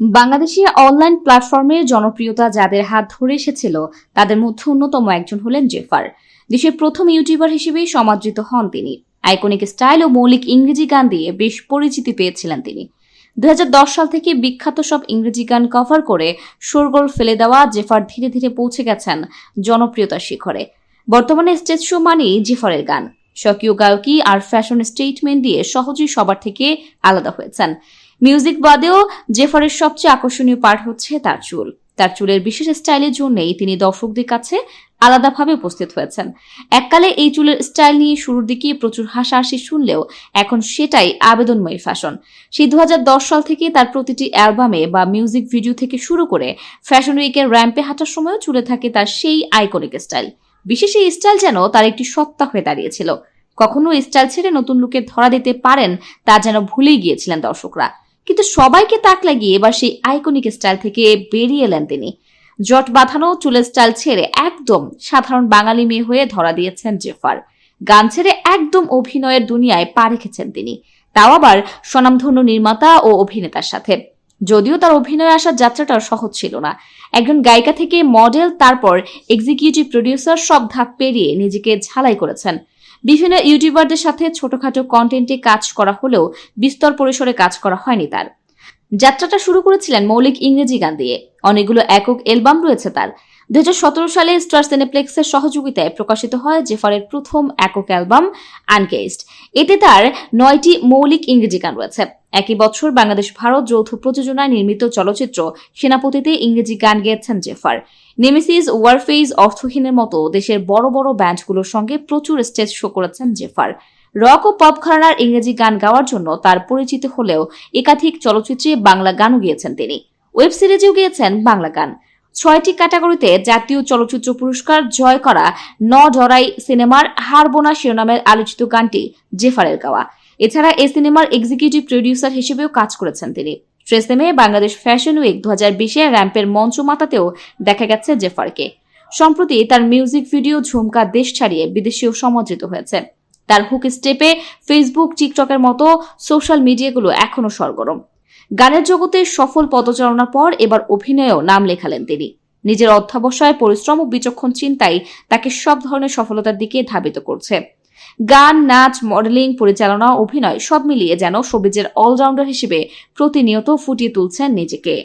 Bangladeshi online প্ল্যাটফর্মে জনপ্রিয়তা যাদের হাত ধরে এসেছিল তাদের মধ্যে অন্যতম একজন হলেন জেফার। দেশের প্রথম ইউটিউবার হিসেবে সমাদৃত হন তিনি। আইকনিক স্টাইল ও মৌলিক ইংরেজি গান দিয়ে বেশ পরিচিতি পেয়েছিলেন তিনি। 2010 সাল থেকে বিখ্যাত সব ইংরেজি গান কভার করে শোরগোল ফেলে দেওয়া জেফার ধীরে ধীরে পৌঁছে গেছেন জনপ্রিয়তার শিখরে। বর্তমানে স্টেজ শো মানেই জেফারের গান। স্বকীয় গায়কী আর ফ্যাশন স্টেটমেন্ট দিয়ে সহজেই সবার থেকে আলাদা হয়েছেন। মিউজিক বাদেও জেফারের সবচেয়ে আকর্ষণীয় পার্ট হচ্ছে তার চুল। তার চুলের বিশেষ স্টাইলের জন্যই তিনি দর্শকদের কাছে আলাদাভাবে উপস্থিত হয়েছেন। এককালে এই চুলের স্টাইল নিয়ে শুরুর দিকে প্রচুর হাসাহাসি শুনলেও এখন সেটাই আবেদনময়ী ফ্যাশন। সেই 2010 সাল থেকে তার প্রতিটি অ্যালবামে বা মিউজিক ভিডিও থেকে শুরু করে ফ্যাশন উইকের র্যাম্পে হাঁটার সময়ও চুলে থাকে তার সেই আইকনিক স্টাইল। বিশেষ এই স্টাইল যেন তার একটি সত্তা হয়ে দাঁড়িয়েছিল। কখনো স্টাইল ছেড়ে নতুন লুকে ধরা দিতে পারেন তা যেন ভুলেই গিয়েছিলেন দর্শকরা। কিন্তু সবাইকে তাক লাগিয়ে এবার সেই আইকনিক স্টাইল থেকে বেরিয়ে এলেন তিনি। জট বাঁধানো চুলের স্টাইল ছেড়ে একদম সাধারণ বাঙালি মেয়ে হয়ে ধরা দিয়েছেন জেফার। গান ছেড়ে একদম অভিনয়ের দুনিয়ায় পা রেখেছেন তিনি, তাও আবার স্বনামধন্য নির্মাতা ও অভিনেতার সাথে। যদিও তার অভিনয়ে আসার যাত্রাটা সহজ ছিল না। একজন গায়িকা থেকে মডেল, তারপর এক্সিকিউটিভ প্রডিউসার, সব ধাপ পেরিয়ে নিজেকে ঝালাই করেছেন। বিভিন্ন ইউটিউবারদের সাথে ছোটখাটো কন্টেন্টে কাজ করা হলেও বিস্তর পরিসরে কাজ করা হয়নি তার। যাত্রাটা শুরু করেছিলেন মৌলিক ইংরেজি গান দিয়ে। অনেকগুলো একক অ্যালবাম রয়েছে তার। 2017 সালে স্টার সিনেপ্লেক্সের সহযোগিতায় প্রকাশিত হয় জেফারের প্রথম একক অ্যালবাম আনকেসড। এতে তার 9টি মৌলিক ইংরেজি গান রয়েছে। একই বছর বাংলাদেশ ভারত যৌথ প্রযোজনায় নির্মিত চলচ্চিত্র সেনাপতিতে ইংরেজি গান গেয়েছেন জেফার। নেমেসিস, ওয়ারফেজ, অর্থহীনের মতো দেশের বড় বড় ব্যান্ডগুলোর সঙ্গে প্রচুর স্টেজ শো করেছেন জেফার। রক ও পপ ঘরানার ইংরেজি গান গাওয়ার জন্য তার পরিচিত হলেও একাধিক চলচ্চিত্রে বাংলা গানও গেয়েছেন তিনি। ওয়েব সিরিজেও গেয়েছেন বাংলা গান। 6টি ক্যাটাগরিতে জাতীয় চলচ্চিত্র পুরস্কার জয় করা ন ডরাই সিনেমার হারবো না শিরোনামের আলোচিত গানটি জেফারের গাওয়া। এছাড়া এই সিনেমার এক্সিকিউটিভ প্রডিউসার হিসেবেও কাজ করেছেন তিনি। ট্রেসেমে বাংলাদেশ ফ্যাশন উইক 2020-এ র্যাম্পের মঞ্চ মাতাতেও দেখা গেছে জেফারকে। সম্প্রতি তার মিউজিক ভিডিও ঝুমকা দেশ ছাড়িয়ে বিদেশেও সমাদৃত হয়েছে। তার হুক স্টেপে ফেসবুক, টিকটকের মতো সোশ্যাল মিডিয়াগুলো এখনো সরগরম। গানের জগতে সফল পদচারণার পর এবার অভিনয়েও নাম লেখালেন তিনি। নিজের অধ্যবসায়, পরিশ্রম ও বিচক্ষণ চিন্তাই তাকে সব ধরনের সফলতার দিকে ধাবিত করছে। গান, নাচ, মডেলিং, পরিচালনা, অভিনয় সব মিলিয়ে যেন শোবিজের অলরাউন্ডার হিসেবে প্রতিনিয়ত ফুটিয়ে তুলছেন নিজেকে।